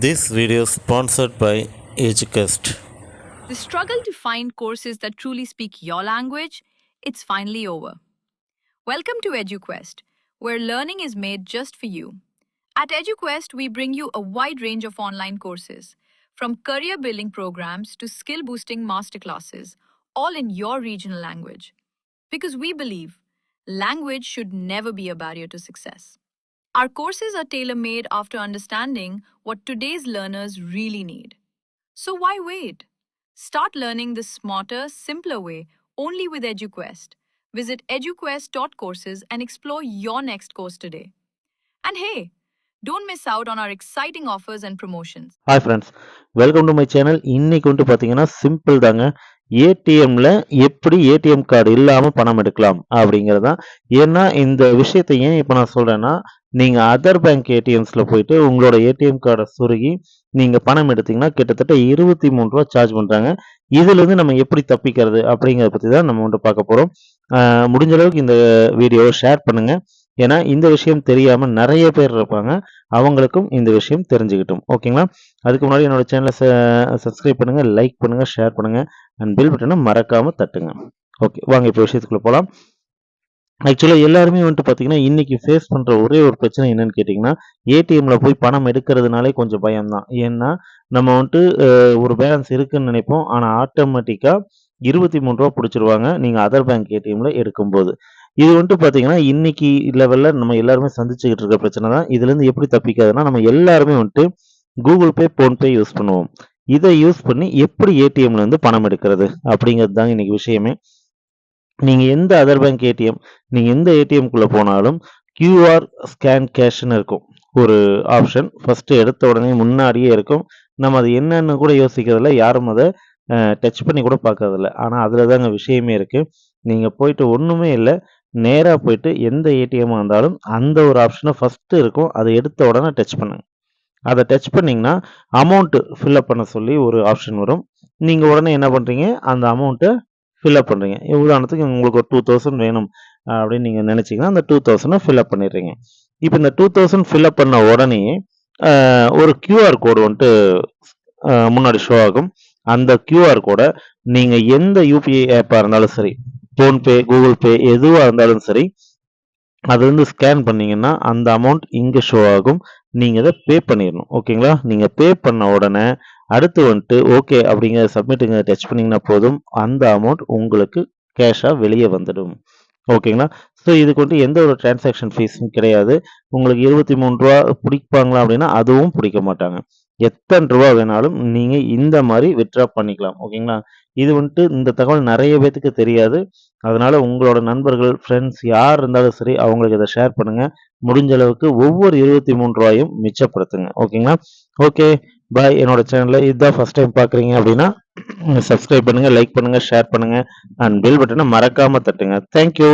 This video is sponsored by EduQuest. The struggle to find courses that truly speak your language, it's finally over. Welcome to EduQuest, where learning is made just for you. At EduQuest, we bring you a wide range of online courses, from career building programs to skill boosting masterclasses, all in your regional language. Because we believe language should never be a barrier to success. Our courses are tailor made after understanding what today's learners really need. So why wait? Start learning the smarter, simpler way only with EduQuest. Visit eduquest.courses and explore your next course today. And hey, don't miss out on our exciting offers and promotions. Hi friends, welcome to my channel. இன்னைக்கு வந்து பாத்தீங்கன்னா simple தாங்க. ஏடிஎம்ல எப்படி ATM card இல்லாம பணம் எடுக்கலாம் அப்படிங்கிறது தான். ஏன்னா இந்த விஷயத்தை ஏன் இப்போ நான் சொல்றேன்னா, நீங்க அதர் பேங்க் ஏடிஎம்ஸ்ல போயிட்டு உங்களோட ஏடிஎம் கார்டை சொருகி நீங்க பணம் எடுத்தீங்கன்னா கிட்டத்தட்ட 23 ரூபா சார்ஜ் பண்றாங்க. இதுல இருந்து நம்ம எப்படி தப்பிக்கிறது அப்படிங்கிறத பத்தி தான் நம்ம வந்து பார்க்க போறோம். முடிஞ்ச அளவுக்கு இந்த வீடியோவை ஷேர் பண்ணுங்க. ஏன்னா இந்த விஷயம் தெரியாம நிறைய பேர் இருப்பாங்க. அவங்களுக்கும் இந்த விஷயம் தெரிஞ்சுக்கிட்டும். ஓகேங்களா? அதுக்கு முன்னாடி என்னோட சேனலை சப்ஸ்கிரைப் பண்ணுங்க, லைக் பண்ணுங்க, ஷேர் பண்ணுங்க அண்ட் பெல் பட்டனை மறக்காம தட்டுங்க. ஓகே, வாங்க இப்போ விஷயத்துக்குள்ள போகலாம். ஆக்சுவலாக எல்லாருமே வந்துட்டு பார்த்தீங்கன்னா இன்னைக்கு ஃபேஸ் பண்ணுற ஒரே ஒரு பிரச்சனை என்னன்னு கேட்டிங்கன்னா, ஏடிஎம்ல போய் பணம் எடுக்கிறதுனாலே கொஞ்சம் பயம்தான். ஏன்னா நம்ம வந்துட்டு ஒரு பேலன்ஸ் இருக்குன்னு நினைப்போம். ஆனால் ஆட்டோமேட்டிக்காக 23 ரூபா பிடிச்சிருவாங்க நீங்கள் அதர் பேங்க் ஏடிஎம்ல எடுக்கும்போது. இது வந்துட்டு பார்த்தீங்கன்னா இன்னைக்கு லெவலில் நம்ம எல்லாருமே சந்திச்சுக்கிட்டு இருக்க பிரச்சனை தான். இதுலேருந்து எப்படி தப்பிக்காதுன்னா, நம்ம எல்லாருமே வந்துட்டு கூகுள் பே, ஃபோன்பே யூஸ் பண்ணுவோம். இதை யூஸ் பண்ணி எப்படி ஏடிஎம்ல இருந்து பணம் எடுக்கிறது அப்படிங்கிறது தாங்க இன்னைக்கு விஷயமே. நீங்க எந்த அதர் பேங்க் ஏடிஎம், நீங்க எந்த ஏடிஎம்குள்ள போனாலும் கியூஆர் ஸ்கேன் கேஷ்ன்னு இருக்கும் ஒரு ஆப்ஷன். ஃபர்ஸ்ட் எடுத்த உடனே முன்னாடியே இருக்கும். நம்ம அது என்னன்னு கூட யோசிக்கிறதில்ல, யாரும் அதை டச் பண்ணி கூட பார்க்கறதில்ல. ஆனால் அதில் தாங்க விஷயமே இருக்கு. நீங்க போயிட்டு ஒன்றுமே இல்லை, நேராக போயிட்டு எந்த ஏடிஎம்மாக இருந்தாலும் அந்த ஒரு ஆப்ஷனை ஃபர்ஸ்ட் இருக்கும். அதை எடுத்த உடனே டச் பண்ணுங்க. அதை டச் பண்ணிங்கன்னா அமௌண்ட்டு ஃபில்அப் பண்ண சொல்லி ஒரு ஆப்ஷன் வரும். நீங்கள் உடனே என்ன பண்ணுறீங்க, அந்த அமௌண்ட்டை ஃபில்அப் பண்ணுறீங்க. உதாரணத்துக்கு உங்களுக்கு ஒரு 2000 வேணும் அப்படின்னு நீங்கள் நினச்சிங்கன்னா அந்த 2000 ஃபில்அப் பண்ணிடுறீங்க. இப்போ இந்த 2000 ஃபில்அப் பண்ண உடனே ஒரு கியூஆர் கோடு வந்துட்டு முன்னாடி ஷோ ஆகும். அந்த கியூஆர் கோடை நீங்கள் எந்த யூபிஐ ஆப்பாக இருந்தாலும் சரி, ஃபோன்பே, கூகுள் பே எதுவாக இருந்தாலும் சரி, அது வந்து ஸ்கேன் பண்ணீங்கன்னா அந்த அமௌண்ட் இங்கே ஷோ ஆகும். நீங்கள் இதை பே பண்ணிடணும். ஓகேங்களா? நீங்கள் பே பண்ண உடனே அடுத்து வந்துட்டு ஓகே அப்படிங்கிற சப்மிட்டுங்க டச் பண்ணிங்கன்னா போதும், அந்த அமௌண்ட் உங்களுக்கு கேஷாக வெளியே வந்துடும். ஓகேங்களா? ஸோ இதுக்கு வந்துட்டு எந்த ஒரு டிரான்சாக்ஷன் ஃபீஸும் கிடையாது. உங்களுக்கு 23 ரூபா பிடிப்பாங்களா அப்படின்னா அதுவும் பிடிக்க மாட்டாங்க. எத்தனை ரூபா வேணாலும் நீங்கள் இந்த மாதிரி வித்ட்ரா பண்ணிக்கலாம். ஓகேங்களா? இது வந்துட்டு இந்த தகவல் நிறைய பேத்துக்கு தெரியாது. அதனால உங்களோட நண்பர்கள், ஃப்ரெண்ட்ஸ் யார் இருந்தாலும் சரி அவங்களுக்கு இதை ஷேர் பண்ணுங்க. முடிஞ்ச அளவுக்கு ஒவ்வொரு 23 ரூபாயும் மிச்சப்படுத்துங்க. ஓகேங்களா? ஓகே, பாய். என்னோட சேனலில் இதுதான் ஃபர்ஸ்ட் டைம் பார்க்குறீங்க அப்படின்னா சப்ஸ்கிரைப் பண்ணுங்க, லைக் பண்ணுங்க, ஷேர் பண்ணுங்க அண்ட் பெல் பட்டனை மறக்காம தட்டுங்க. தேங்க்யூ.